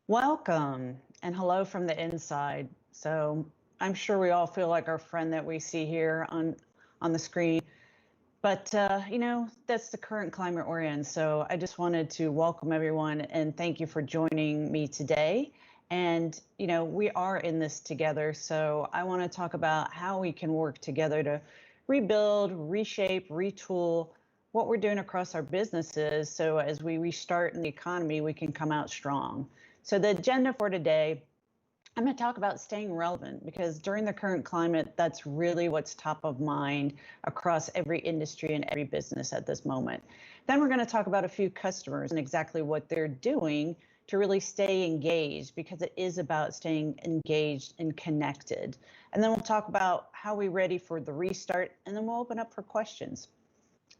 Welcome and hello from the inside. So I'm sure we all feel like our friend that we see here on the screen, but that's the current climate we're in. So I just wanted to welcome everyone and thank you for joining me today. And we are in this together. So I want to talk about how we can work together to rebuild, reshape, retool what we're doing across our businesses. So as we restart in the economy, we can come out strong. So the agenda for today, I'm going to talk about staying relevant because during the current climate, that's really what's top of mind across every industry and every business at this moment. Then we're going to talk about a few customers and exactly what they're doing to really stay engaged, because it is about staying engaged and connected. And then we'll talk about how we're ready for the restart, and then we'll open up for questions.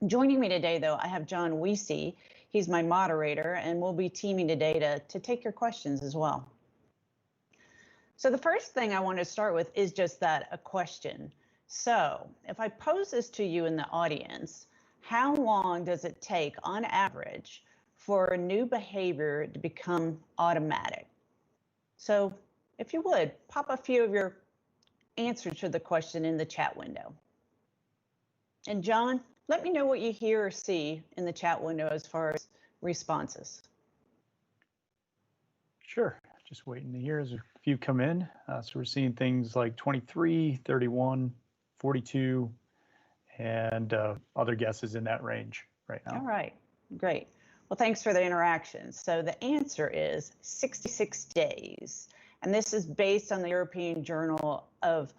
Joining me today, though, I have John Weesey. He's my moderator, and we'll be teaming today to take your questions as well. So the first thing I want to start with is just that, a question. So if I pose this to you in the audience, how long does it take on average for a new behavior to become automatic? So if you would, pop a few of your answers to the question in the chat window. And John, let me know what you hear or see in the chat window as far as responses. Sure, just waiting to hear as a few come in. So we're seeing things like 23, 31, 42, and other guesses in that range right now. All right, great. Well, thanks for the interaction. So the answer is 66 days. And this is based on the European Journal of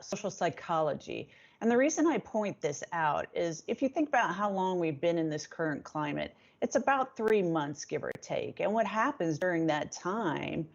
Social Psychology. And the reason I point this out is if you think about how long we've been in this current climate, it's about 3 months, give or take. And what happens during that time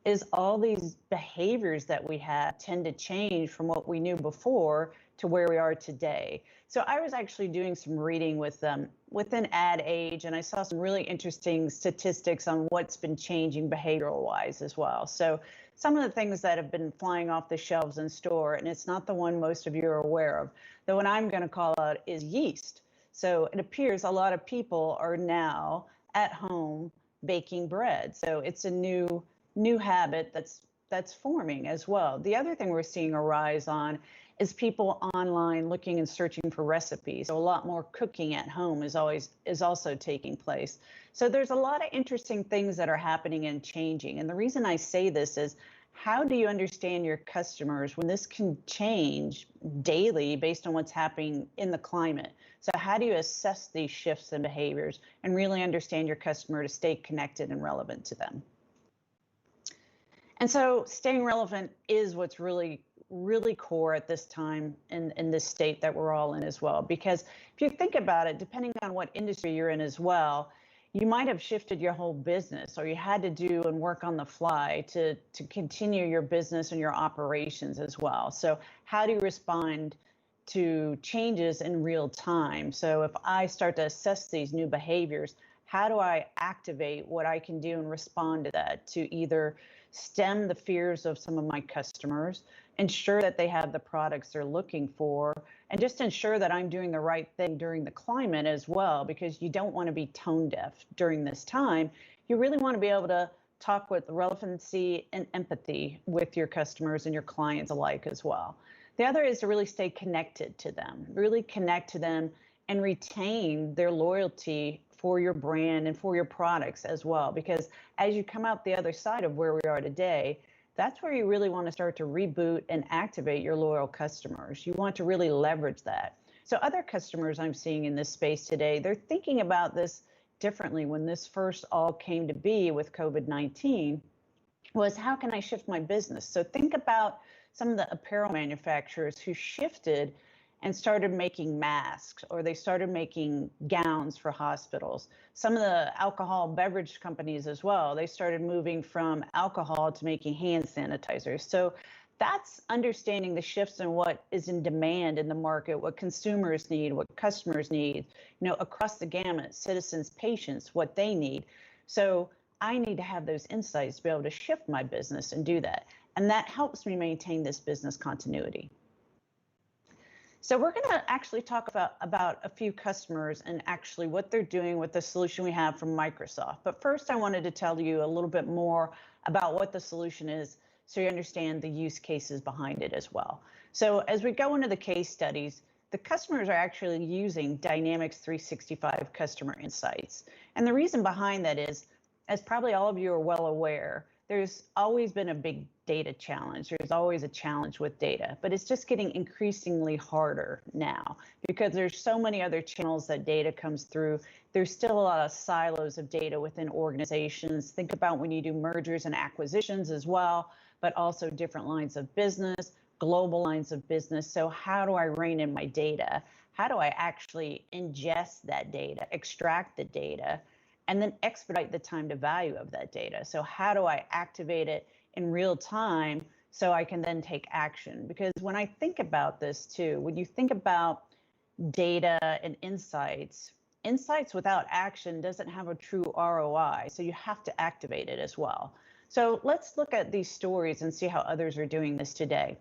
is all these behaviors that we have tend to change from what we knew before to where we are today. So I was actually doing some reading with within Ad Age, and I saw some really interesting statistics on what's been changing behavioral wise as well. So some of the things that have been flying off the shelves in store, and it's not the one most of you are aware of, the one I'm going to call out is yeast. So it appears a lot of people are now at home baking bread. So it's a new habit that's forming as well. The other thing we're seeing a rise on is people online looking and searching for recipes. So a lot more cooking at home is also taking place. So there's a lot of interesting things that are happening and changing. And the reason I say this is, how do you understand your customers when this can change daily based on what's happening in the climate? So how do you assess these shifts in behaviors and really understand your customer to stay connected and relevant to them? And so staying relevant is what's really core at this time in this state that we're all in as well. Because if you think about it, depending on what industry you're in as well, you might have shifted your whole business, or you had to do and work on the fly to continue your business and your operations as well. So how do you respond to changes in real time? So if I start to assess these new behaviors, how do I activate what I can do and respond to that to either stem the fears of some of my customers, ensure that they have the products they're looking for, and just ensure that I'm doing the right thing during the climate as well, because you don't want to be tone deaf during this time. You really want to be able to talk with relevancy and empathy with your customers and your clients alike as well. The other is to really stay connected to them, really connect to them and retain their loyalty for your brand and for your products as well. Because as you come out the other side of where we are today, that's where you really want to start to reboot and activate your loyal customers. You want to really leverage that. So other customers I'm seeing in this space today, they're thinking about this differently. When this first all came to be with COVID-19, was how can I shift my business? So think about some of the apparel manufacturers who shifted and started making masks, or they started making gowns for hospitals. Some of the alcohol beverage companies as well, they started moving from alcohol to making hand sanitizers. So that's understanding the shifts in what is in demand in the market, what consumers need, what customers need, across the gamut, citizens, patients, what they need. So I need to have those insights to be able to shift my business and do that. And that helps me maintain this business continuity. So we're going to actually talk about a few customers and actually what they're doing with the solution we have from Microsoft. But first, I wanted to tell you a little bit more about what the solution is so you understand the use cases behind it as well. So as we go into the case studies, the customers are actually using Dynamics 365 Customer Insights. And the reason behind that is, as probably all of you are well aware, there's always been a big data challenge. There's always a challenge with data, but it's just getting increasingly harder now because there's so many other channels that data comes through. There's still a lot of silos of data within organizations. Think about when you do mergers and acquisitions as well, but also different lines of business, global lines of business. So how do I rein in my data? How do I actually ingest that data, extract the data, and then expedite the time to value of that data? So how do I activate it in real time so I can then take action? Because when I think about this too, when you think about data and insights, insights without action doesn't have a true ROI. So you have to activate it as well. So let's look at these stories and see how others are doing this today.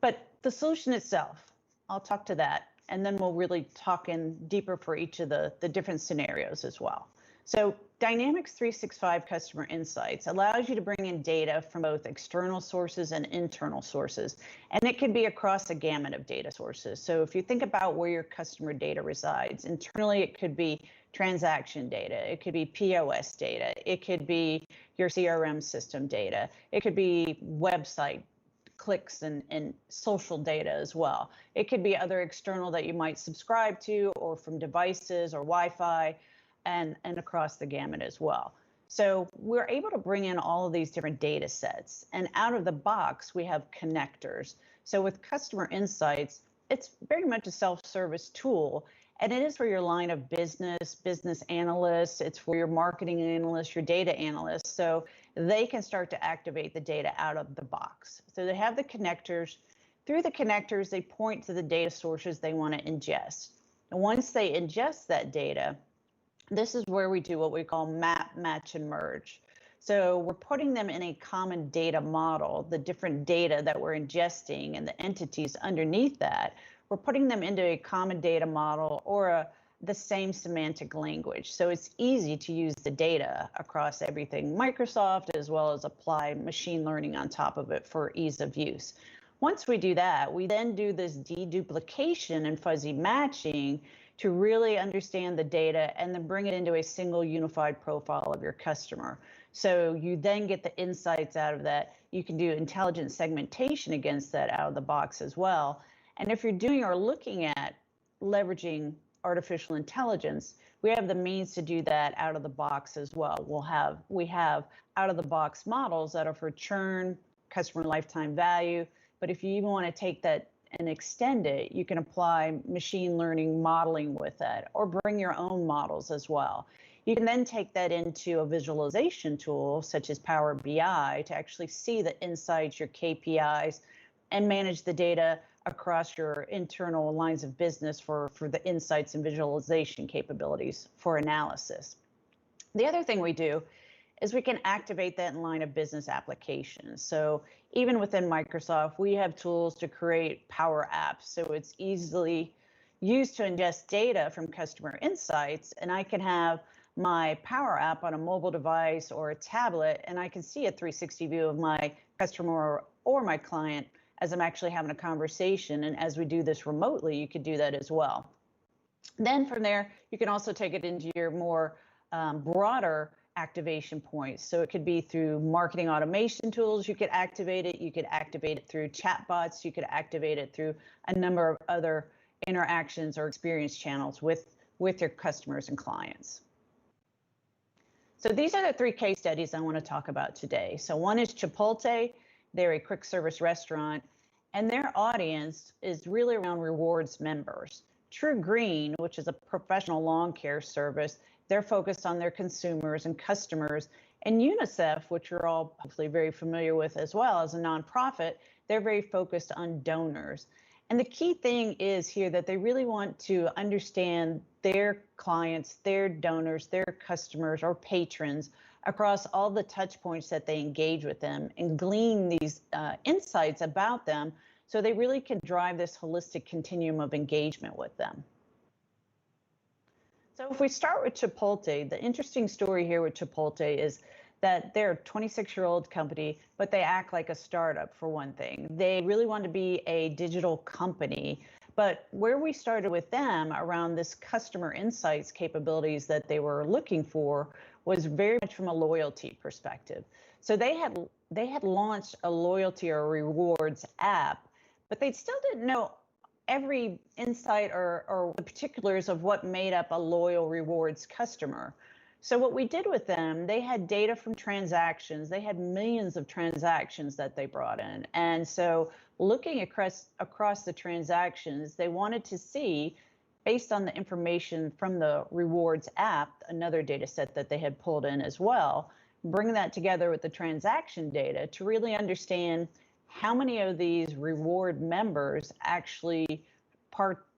But the solution itself, I'll talk to that, and then we'll really talk in deeper for each of the different scenarios as well. So Dynamics 365 Customer Insights allows you to bring in data from both external sources and internal sources, and it can be across a gamut of data sources. So if you think about where your customer data resides, internally it could be transaction data, it could be POS data, it could be your CRM system data, it could be website clicks and social data as well. It could be other external that you might subscribe to or from devices or Wi-Fi and across the gamut as well. So we're able to bring in all of these different data sets, and out of the box, we have connectors. So with Customer Insights, it's very much a self-service tool, and it is for your line of business, business analysts, it's for your marketing analysts, your data analysts, so they can start to activate the data out of the box. So they have the connectors. Through the connectors, they point to the data sources they want to ingest. And once they ingest that data, this is where we do what we call map, match, and merge. So we're putting them in a common data model, the different data that we're ingesting and the entities underneath that, we're putting them into a common data model or the same semantic language. So it's easy to use the data across everything Microsoft, as well as apply machine learning on top of it for ease of use. Once we do that, we then do this deduplication and fuzzy matching to really understand the data and then bring it into a single unified profile of your customer. So you then get the insights out of that. You can do intelligent segmentation against that out of the box as well. And if you're doing or looking at leveraging artificial intelligence, we have the means to do that out of the box as well. We have out of the box models that are for churn, customer lifetime value. But if you even want to take that and extend it, you can apply machine learning modeling with that or bring your own models as well. You can then take that into a visualization tool such as Power BI to actually see the insights, your KPIs, and manage the data across your internal lines of business for the insights and visualization capabilities for analysis. The other thing we do is we can activate that in line of business applications. So even within Microsoft, we have tools to create Power Apps. So it's easily used to ingest data from customer insights, and I can have my Power App on a mobile device or a tablet, and I can see a 360 view of my customer or my client as I'm actually having a conversation. And as we do this remotely, you could do that as well. Then from there, you can also take it into your more broader activation points. So it could be through marketing automation tools, you could activate it. You could activate it through chatbots. You could activate it through a number of other interactions or experience channels with your customers and clients. So these are the three case studies I want to talk about today. So one is Chipotle. They're a quick service restaurant, and their audience is really around rewards members. True Green, which is a professional lawn care service, they're focused on their consumers and customers. And UNICEF, which you're all hopefully very familiar with as well as a nonprofit, they're very focused on donors. And the key thing is here that they really want to understand their clients, their donors, their customers or patrons across all the touch points that they engage with them and glean these insights about them so they really can drive this holistic continuum of engagement with them. So if we start with Chipotle, the interesting story here with Chipotle is that they're a 26-year-old company, but they act like a startup for one thing. They really want to be a digital company, but where we started with them around this customer insights capabilities that they were looking for was very much from a loyalty perspective. So they had launched a loyalty or rewards app, but they still didn't know every insight or the particulars of what made up a loyal rewards customer. So what we did with them, they had data from transactions. They had millions of transactions that they brought in. And so looking across the transactions, they wanted to see, based on the information from the rewards app, another data set that they had pulled in as well, bring that together with the transaction data to really understand how many of these reward members actually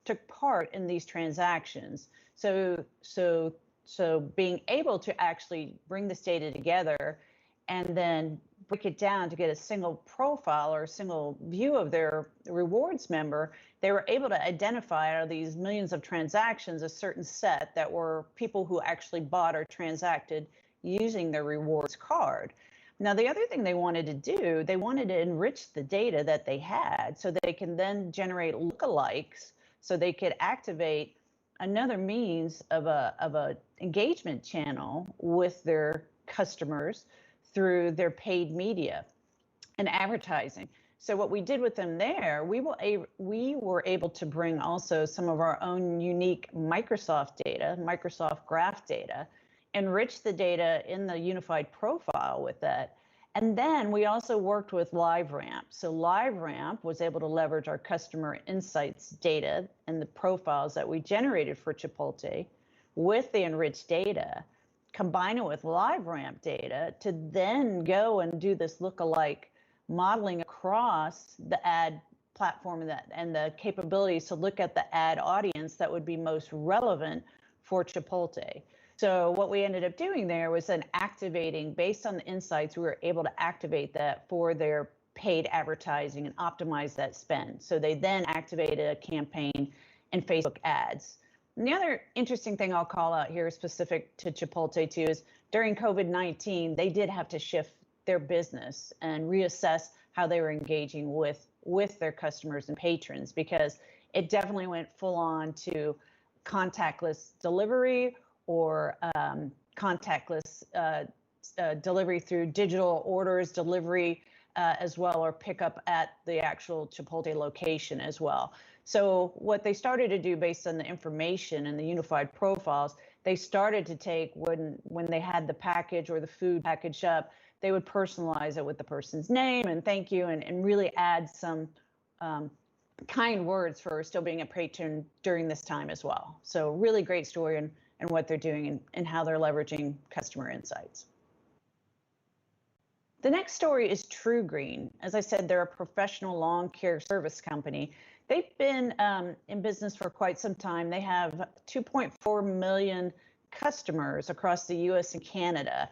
took part in these transactions. So being able to actually bring this data together and then break it down to get a single profile or a single view of their rewards member, they were able to identify out of these millions of transactions a certain set that were people who actually bought or transacted using their rewards card. Now, the other thing they wanted to do, they wanted to enrich the data that they had so they can then generate lookalikes, so they could activate another means of a engagement channel with their customers through their paid media and advertising. So what we did with them there, we were able to bring also some of our own unique Microsoft data, Microsoft Graph data, enrich the data in the unified profile with that. And then we also worked with LiveRamp. So LiveRamp was able to leverage our customer insights data and the profiles that we generated for Chipotle with the enriched data, combine it with LiveRamp data to then go and do this lookalike modeling across the ad platform and the capabilities to look at the ad audience that would be most relevant for Chipotle. So what we ended up doing there was then activating, based on the insights, we were able to activate that for their paid advertising and optimize that spend. So they then activated a campaign in Facebook ads. And the other interesting thing I'll call out here specific to Chipotle too is during COVID-19, they did have to shift their business and reassess how they were engaging with their customers and patrons, because it definitely went full on to contactless delivery or contactless delivery through digital orders, delivery as well, or pickup at the actual Chipotle location as well. So what they started to do based on the information and the unified profiles, they started to take when they had the package or the food packaged up, they would personalize it with the person's name and thank you, and really add some kind words for still being a patron during this time as well. So really great story and what they're doing and how they're leveraging customer insights. The next story is TruGreen. As I said, they're a professional lawn care service company. They've been in business for quite some time. They have 2.4 million customers across the US and Canada.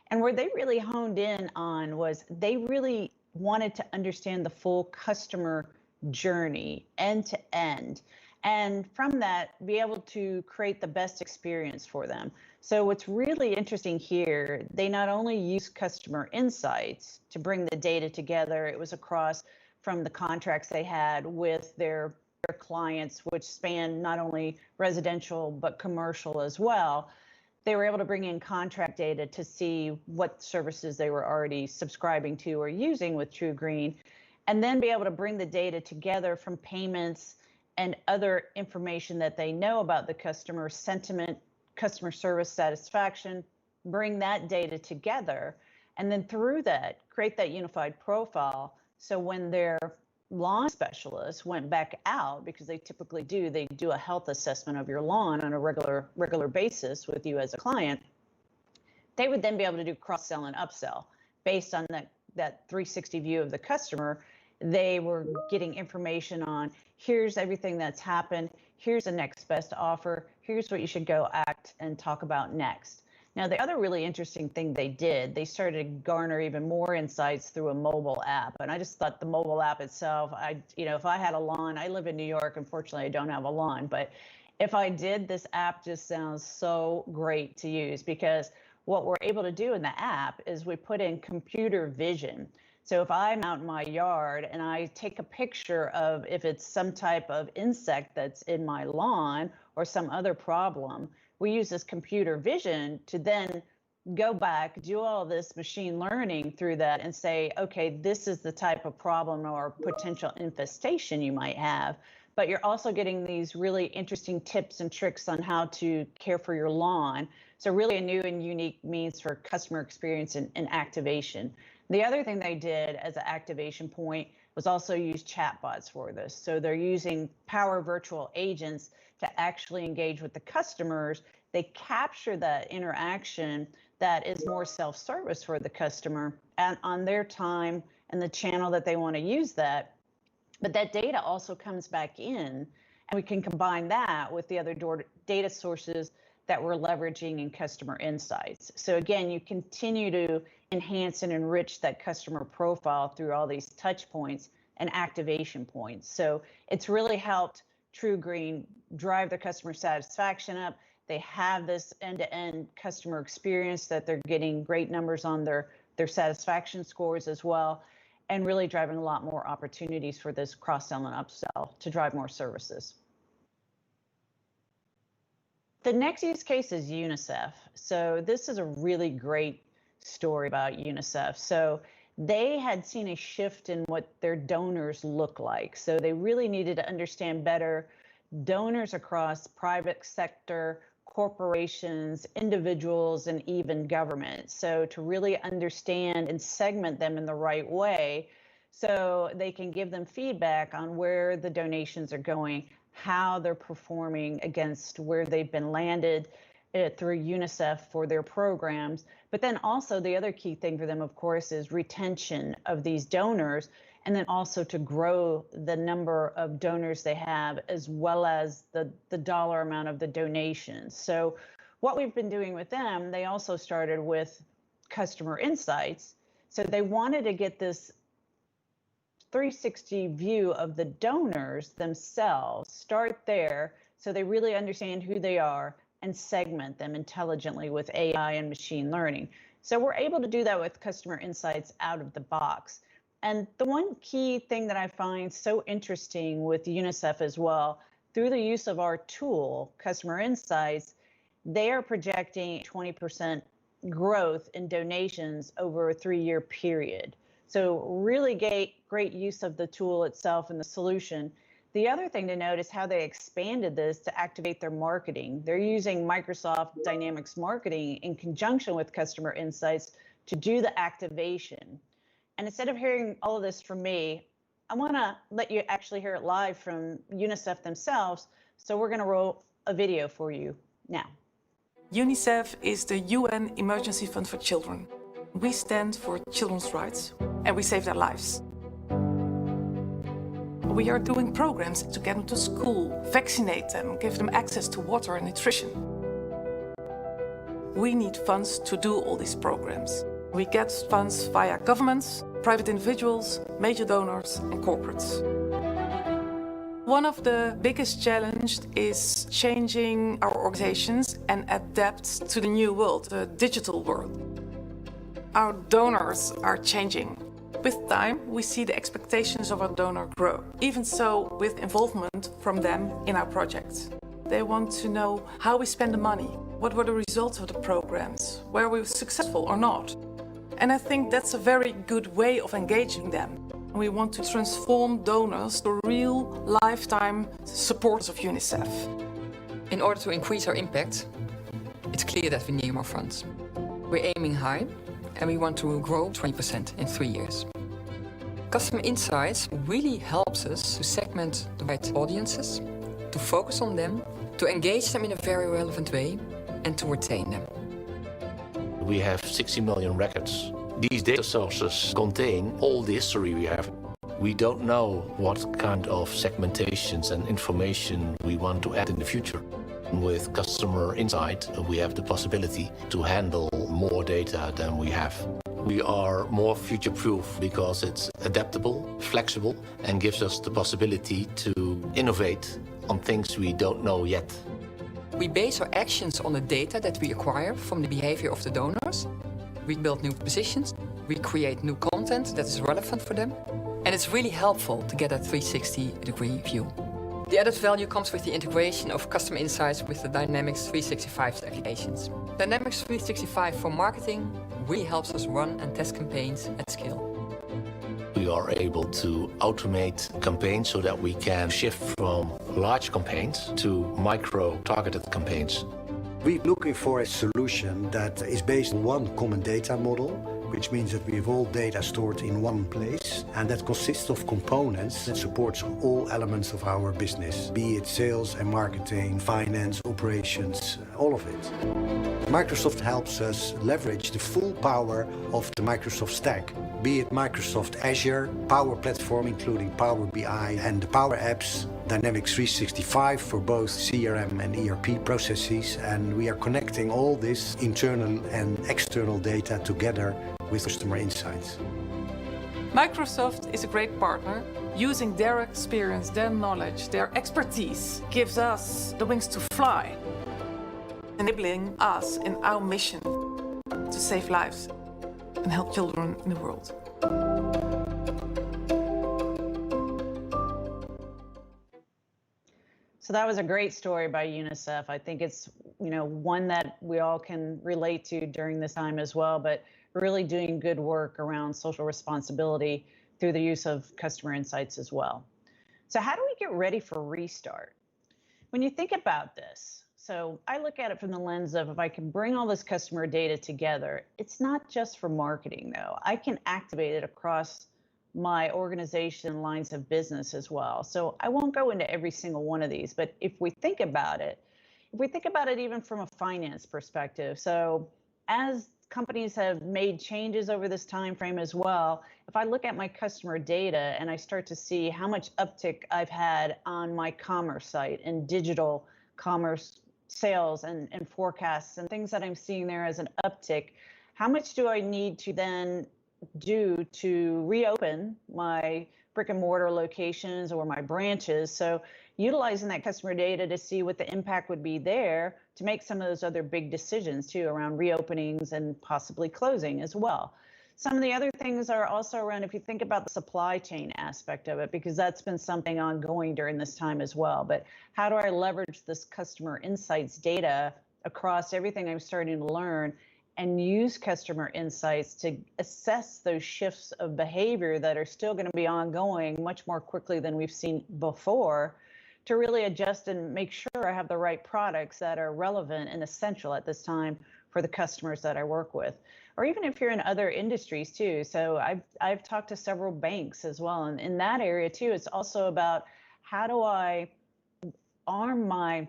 And where they really honed in on was they really wanted to understand the full customer journey end to end. And from that, be able to create the best experience for them. So what's really interesting here, they not only use customer insights to bring the data together, it was across from the contracts they had with their clients, which span not only residential, but commercial as well. They were able to bring in contract data to see what services they were already subscribing to or using with TruGreen, and then be able to bring the data together from payments and other information that they know about the customer sentiment, customer service satisfaction, bring that data together, and then through that, create that unified profile. So when their lawn specialists went back out, because they typically do, they do a health assessment of your lawn on a regular basis with you as a client, they would then be able to do cross-sell and upsell based on that 360 view of the customer. They were getting information on, here's everything that's happened, here's the next best offer, here's what you should go act and talk about next. Now, the other really interesting thing they did, they started to garner even more insights through a mobile app. And I just thought the mobile app itself, if I had a lawn, I live in New York, unfortunately, I don't have a lawn, but if I did, this app just sounds so great to use, because what we're able to do in the app is we put in computer vision. So if I'm out in my yard and I take a picture of if it's some type of insect that's in my lawn or some other problem, we use this computer vision to then go back, do all this machine learning through that and say, okay, this is the type of problem or potential infestation you might have. But you're also getting these really interesting tips and tricks on how to care for your lawn. So really a new and unique means for customer experience and activation. The other thing they did as an activation point was also use chatbots for this. So they're using Power Virtual Agents to actually engage with the customers. They capture that interaction that is more self-service for the customer and on their time and the channel that they want to use that. But that data also comes back in, and we can combine that with the other data sources that we're leveraging in customer insights. So again, you continue to enhance and enrich that customer profile through all these touch points and activation points. So it's really helped TruGreen drive their customer satisfaction up. They have this end-to-end customer experience that they're getting great numbers on their satisfaction scores as well, and really driving a lot more opportunities for this cross-sell and upsell to drive more services. The next use case is UNICEF. So this is a really great story about UNICEF. So they had seen a shift in what their donors look like. So they really needed to understand better donors across private sector, corporations, individuals, and even government. So to really understand and segment them in the right way so they can give them feedback on where the donations are going, how they're performing against where they've been landed through UNICEF for their programs. But then also the other key thing for them, of course, is retention of these donors, and then also to grow the number of donors they have, as well as the dollar amount of the donations. So what we've been doing with them, they also started with customer insights. So they wanted to get this 360 view of the donors themselves, start there so they really understand who they are and segment them intelligently with AI and machine learning. So we're able to do that with customer insights out of the box. And the one key thing that I find so interesting with UNICEF as well, through the use of our tool, Customer Insights, they are projecting 20% growth in donations over a 3-year period. So really great use of the tool itself and the solution. The other thing to note is how they expanded this to activate their marketing. They're using Microsoft Dynamics Marketing in conjunction with Customer Insights to do the activation. And instead of hearing all of this from me, I want to let you actually hear it live from UNICEF themselves. So we're going to roll a video for you now. UNICEF is the UN Emergency Fund for Children. We stand for children's rights and we save their lives. We are doing programs to get them to school, vaccinate them, give them access to water and nutrition. We need funds to do all these programs. We get funds via governments, private individuals, major donors and corporates. One of the biggest challenges is changing our organizations and adapt to the new world, the digital world. Our donors are changing. With time, we see the expectations of our donor grow. Even so, with involvement from them in our projects. They want to know how we spend the money, what were the results of the programs, were we successful or not. And I think that's a very good way of engaging them. We want to transform donors to real lifetime supporters of UNICEF. In order to increase our impact, it's clear that we need more funds. We're aiming high and we want to grow 20% in 3 years. Customer Insights really helps us to segment the right audiences, to focus on them, to engage them in a very relevant way and to retain them. We have 60 million records. These data sources contain all the history we have. We don't know what kind of segmentations and information we want to add in the future. With Customer Insight, we have the possibility to handle more data than we have. We are more future-proof because it's adaptable, flexible, and gives us the possibility to innovate on things we don't know yet. We base our actions on the data that we acquire from the behavior of the donors. We build new positions, we create new content that is relevant for them, and it's really helpful to get a 360-degree view. The added value comes with the integration of Customer Insights with the Dynamics 365 applications. Dynamics 365 for marketing really helps us run and test campaigns at scale. We are able to automate campaigns so that we can shift from large campaigns to micro-targeted campaigns. We're looking for a solution that is based on one common data model, which means that we have all data stored in one place, and that consists of components that supports all elements of our business, be it sales and marketing, finance, operations, all of it. Microsoft helps us leverage the full power of the Microsoft stack, be it Microsoft Azure, Power Platform, including Power BI and the Power Apps, Dynamics 365 for both CRM and ERP processes, and we are connecting all this internal and external data together with Customer Insights. Microsoft is a great partner. Using their experience, their knowledge, their expertise gives us the wings to fly, enabling us in our mission to save lives and help children in the world. So that was a great story by UNICEF. I think it's, one that we all can relate to during this time as well, but really doing good work around social responsibility through the use of Customer Insights as well. So how do we get ready for restart? When you think about this, so I look at it from the lens of if I can bring all this customer data together, it's not just for marketing though. I can activate it across my organization lines of business as well. So I won't go into every single one of these, but if we think about it even from a finance perspective, so as companies have made changes over this time frame as well, if I look at my customer data and I start to see how much uptick I've had on my commerce site and digital commerce sales and forecasts and things that I'm seeing there as an uptick, how much do I need to then do to reopen my brick and mortar locations or my branches? So utilizing that customer data to see what the impact would be there to make some of those other big decisions too around reopenings and possibly closing as well. Some of the other things are also around, if you think about the supply chain aspect of it, because that's been something ongoing during this time as well. But how do I leverage this Customer Insights data across everything I'm starting to learn and use Customer Insights to assess those shifts of behavior that are still going to be ongoing much more quickly than we've seen before, to really adjust and make sure I have the right products that are relevant and essential at this time for the customers that I work with. Or even if you're in other industries too. So I've talked to several banks as well. And in that area too, it's also about how do I arm my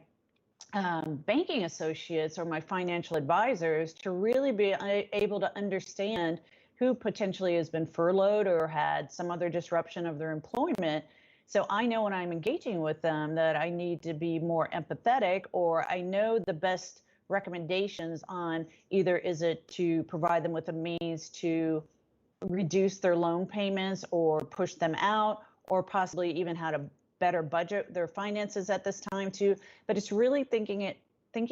banking associates or my financial advisors to really be able to understand who potentially has been furloughed or had some other disruption of their employment. So I know when I'm engaging with them that I need to be more empathetic, or I know the best recommendations on either is it to provide them with a means to reduce their loan payments or push them out, or possibly even how to better budget their finances at this time too. But it's really thinking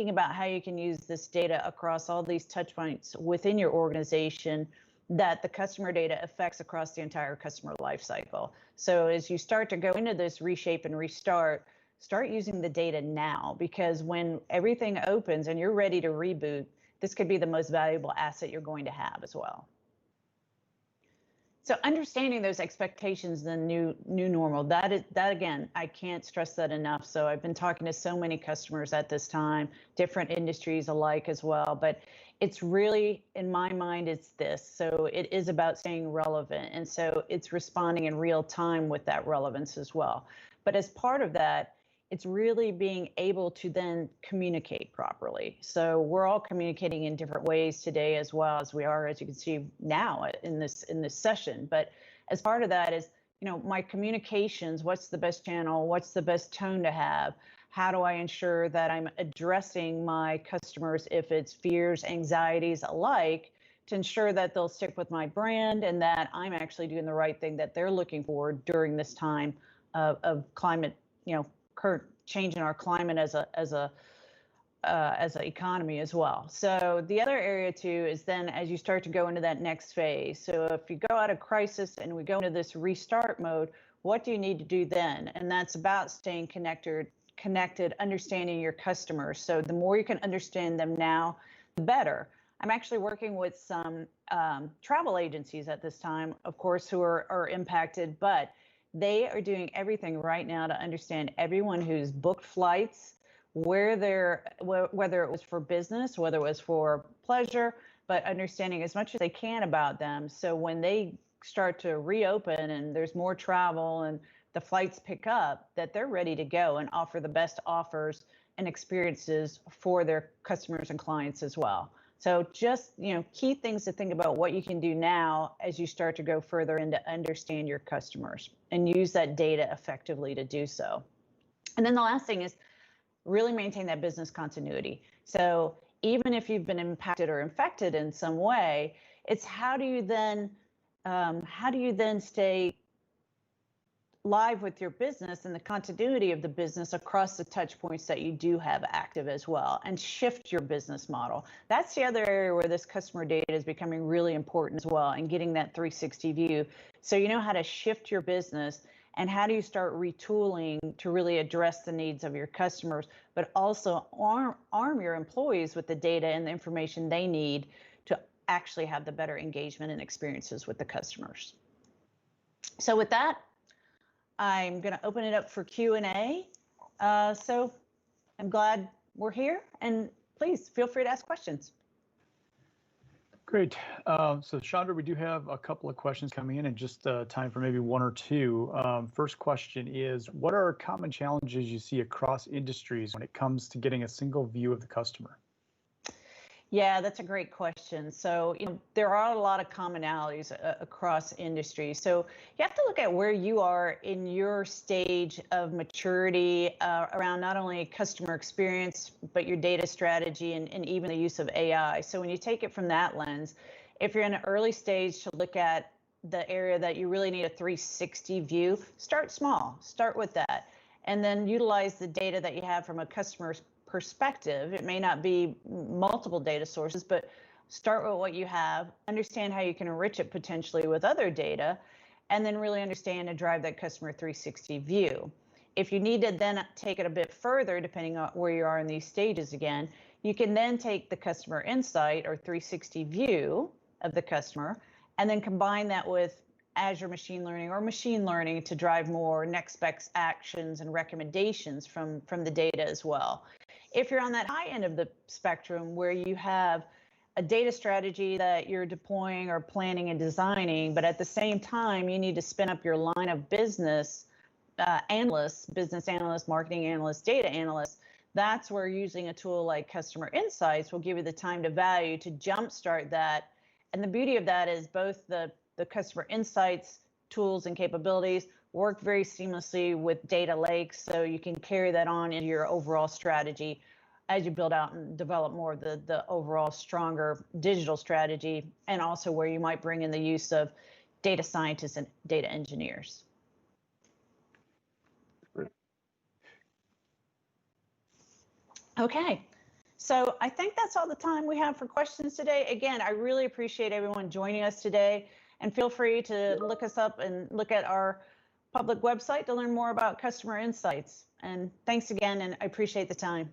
about how you can use this data across all these touch points within your organization that the customer data affects across the entire customer life cycle. So as you start to go into this reshape and restart, start using the data now, because when everything opens and you're ready to reboot, this could be the most valuable asset you're going to have as well. So understanding those expectations, the new normal, that again, I can't stress that enough. So I've been talking to so many customers at this time, different industries alike as well, but it's really, in my mind, it's this. So it is about staying relevant. And so it's responding in real time with that relevance as well. But as part of that, it's really being able to then communicate properly. So we're all communicating in different ways today as well as we are, as you can see now in this session. But as part of that is, my communications, what's the best channel? What's the best tone to have? How do I ensure that I'm addressing my customers, if it's fears, anxieties alike, to ensure that they'll stick with my brand and that I'm actually doing the right thing that they're looking for during this time of climate, current change in our climate as an economy as well. So the other area too is then as you start to go into that next phase. So if you go out of crisis and we go into this restart mode, what do you need to do then? And that's about staying connected, understanding your customers. So the more you can understand them now, the better. I'm actually working with some travel agencies at this time, of course, who are impacted, but they are doing everything right now to understand everyone who's booked flights, whether it was for business, whether it was for pleasure, but understanding as much as they can about them. So when they start to reopen and there's more travel and the flights pick up, that they're ready to go and offer the best offers and experiences for their customers and clients as well. So just, key things to think about what you can do now as you start to go further into understand your customers and use that data effectively to do so. And then the last thing is really maintain that business continuity. So even if you've been impacted or infected in some way, it's how do you then stay live with your business and the continuity of the business across the touch points that you do have active as well, and shift your business model. That's the other area where this customer data is becoming really important as well, and getting that 360 view. So you know how to shift your business and how do you start retooling to really address the needs of your customers, but also arm your employees with the data and the information they need to actually have the better engagement and experiences with the customers. So with that, I'm going to open it up for Q&A. So I'm glad we're here, and please feel free to ask questions. Great. So Chandra, we do have a couple of questions coming in and just time for maybe one or two. First question is, what are common challenges you see across industries when it comes to getting a single view of the customer? Yeah, that's a great question. So, there are a lot of commonalities across industries. So you have to look at where you are in your stage of maturity around not only customer experience, but your data strategy and even the use of AI. So when you take it from that lens, if you're in an early stage to look at the area that you really need a 360 view, start small, start with that, and then utilize the data that you have from a customer's perspective. It may not be multiple data sources, but start with what you have, understand how you can enrich it potentially with other data, and then really understand and drive that customer 360 view. If you need to then take it a bit further, depending on where you are in these stages again, you can then take the customer insight or 360 view of the customer and then combine that with Azure machine learning to drive more next best actions and recommendations from the data as well. If you're on that high end of the spectrum where you have a data strategy that you're deploying or planning and designing, but at the same time, you need to spin up your line of business analysts, business analysts, marketing analysts, data analysts, that's where using a tool like Customer Insights will give you the time to value to jumpstart that. And the beauty of that is both the Customer Insights tools and capabilities work very seamlessly with data lakes, so you can carry that on into your overall strategy as you build out and develop more of the overall stronger digital strategy, and also where you might bring in the use of data scientists and data engineers. Okay, so I think that's all the time we have for questions today. Again, I really appreciate everyone joining us today, and feel free to look us up and look at our public website to learn more about Customer Insights. And thanks again, and I appreciate the time.